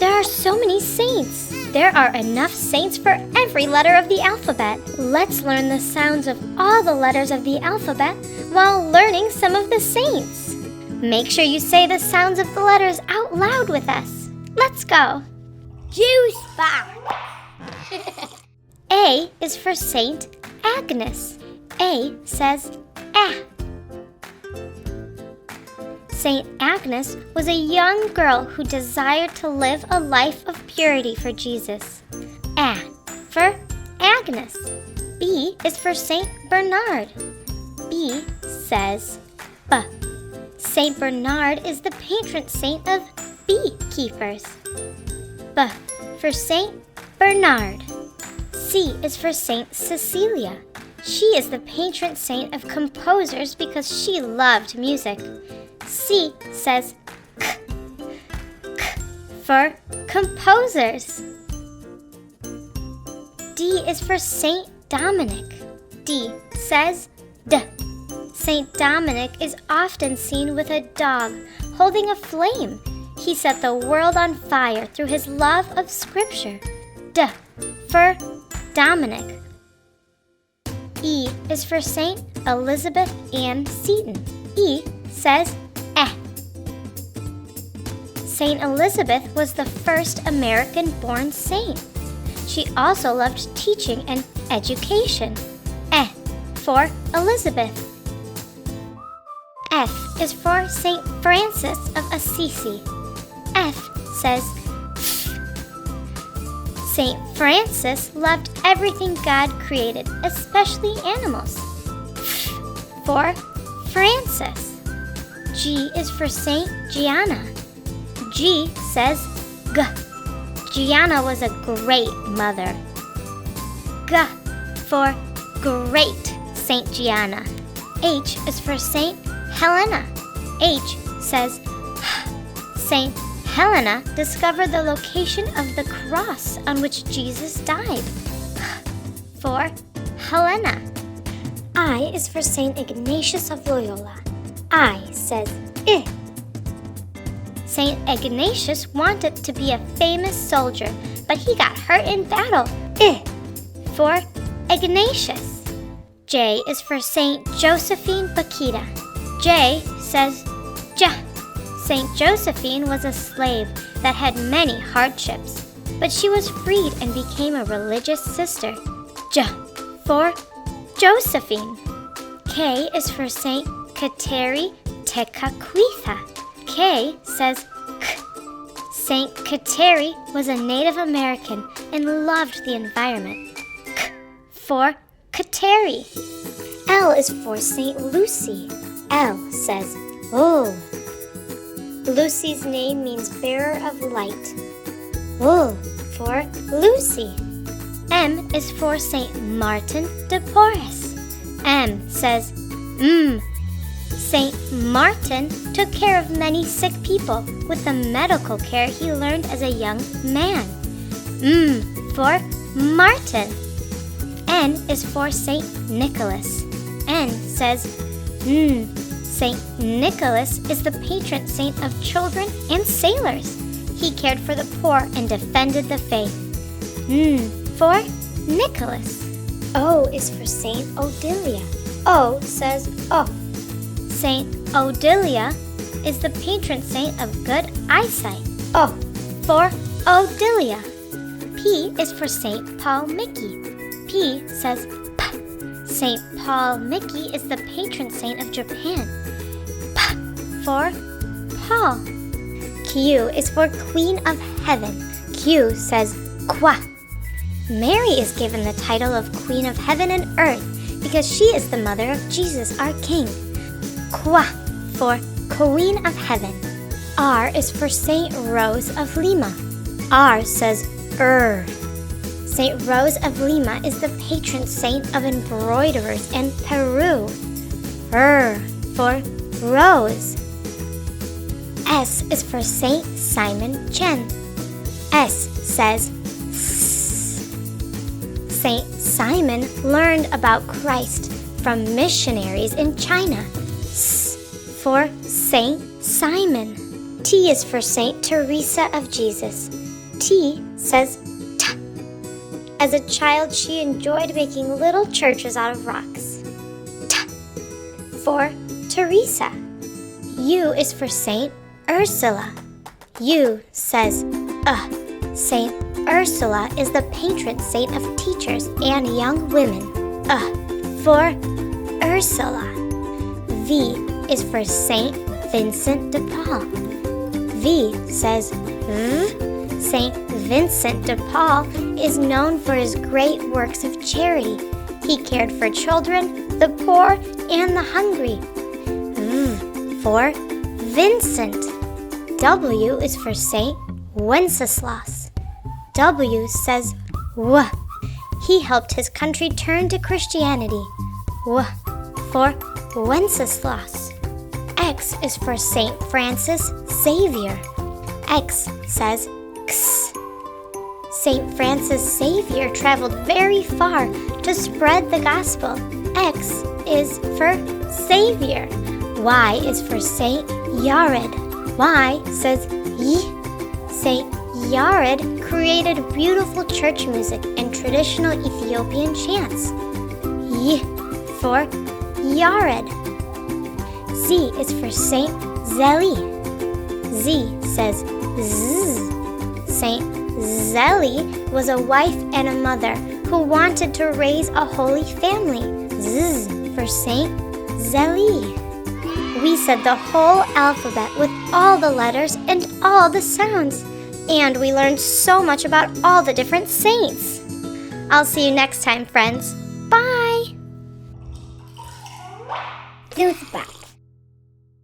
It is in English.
There are so many saints. There are enough saints for every letter of the alphabet. Let's learn the sounds of all the letters of the alphabet while learning some of the saints. Make sure you say the sounds of the letters out loud with us. Let's go. Juice box. A is for Saint Agnes. A says ah. Saint Agnes was a young girl who desired to live a life of purity for Jesus. A for Agnes. B is for Saint Bernard. B says B. Saint Bernard is the patron saint of beekeepers. B for Saint Bernard. C is for Saint Cecilia. She is the patron saint of composers because she loved music. C says K. K for composers. D is for Saint Dominic. D says D. Saint Dominic is often seen with a dog holding a flame. He set the world on fire through his love of Scripture. D for Dominic. E is for Saint Elizabeth Ann Seton. E says eh. Saint Elizabeth was the first American-born saint. She also loved teaching and education. E for Elizabeth. F is for Saint Francis of Assisi. F says F. Saint Francis loved everything God created, especially animals. F for Francis. G is for Saint Gianna. G says G. Gianna was a great mother. G for great Saint Gianna. H is for Saint Helena. H says Saint Helena discovered the location of the cross on which Jesus died. For Helena. I is for Saint Ignatius of Loyola. I says I. Saint Ignatius wanted to be a famous soldier, but he got hurt in battle. I for Ignatius. J is for Saint Josephine Bakhita. J says J. Saint Josephine was a slave that had many hardships, but she was freed and became a religious sister. J for Josephine. K is for Saint Kateri Tekakwitha. K says K. Saint Kateri was a Native American and loved the environment. K for Kateri. L is for Saint Lucy. L says oh. Lucy's name means bearer of light. Oh for Lucy. M is for Saint Martin de Porres. M says Saint Martin took care of many sick people with the medical care he learned as a young man. For Martin. N is for Saint Nicholas. N says Saint Nicholas is the patron saint of children and sailors. He cared for the poor and defended the faith. For Nicholas. O is for Saint Odilia. O says oh. Saint Odilia is the patron saint of good eyesight. O for Odilia. P is for Saint Paul Mickey. P says P. Saint Paul Mickey is the patron saint of Japan. P for Paul. Q is for Queen of Heaven. Q says Qua. Mary is given the title of Queen of Heaven and Earth because she is the mother of Jesus, our King. Qua for Queen of Heaven. R is for Saint Rose of Lima. R says Saint Rose of Lima is the patron saint of embroiderers in Peru. For Rose. S is for Saint Simon Chen. S says Saint Simon learned about Christ from missionaries in China. S for Saint Simon. T is for Saint Teresa of Jesus. T says T. As a child, she enjoyed making little churches out of rocks. T. For Teresa. U is for Saint Ursula. U says Saint Ursula is the patron saint of teachers and young women. For Ursula. V is for Saint Vincent de Paul. V says V. Saint Vincent de Paul is known for his great works of charity. He cared for children, the poor, and the hungry. V for Vincent. W is for Saint Wenceslas. W says W. He helped his country turn to Christianity. W for Wenceslas. X is for Saint Francis Xavier. X says X. Saint Francis Xavier traveled very far to spread the gospel. X is for Xavier. Y is for Saint Yared. Y says Y. Saint Yared created beautiful church music and traditional Ethiopian chants. Y for Yared. Z is for Saint Zeli. Z says Z. Saint Zeli was a wife and a mother who wanted to raise a holy family. Z for Saint Zeli. We said the whole alphabet with all the letters and all the sounds. And we learned so much about all the different saints. I'll see you next time, friends. Bye! Juice box.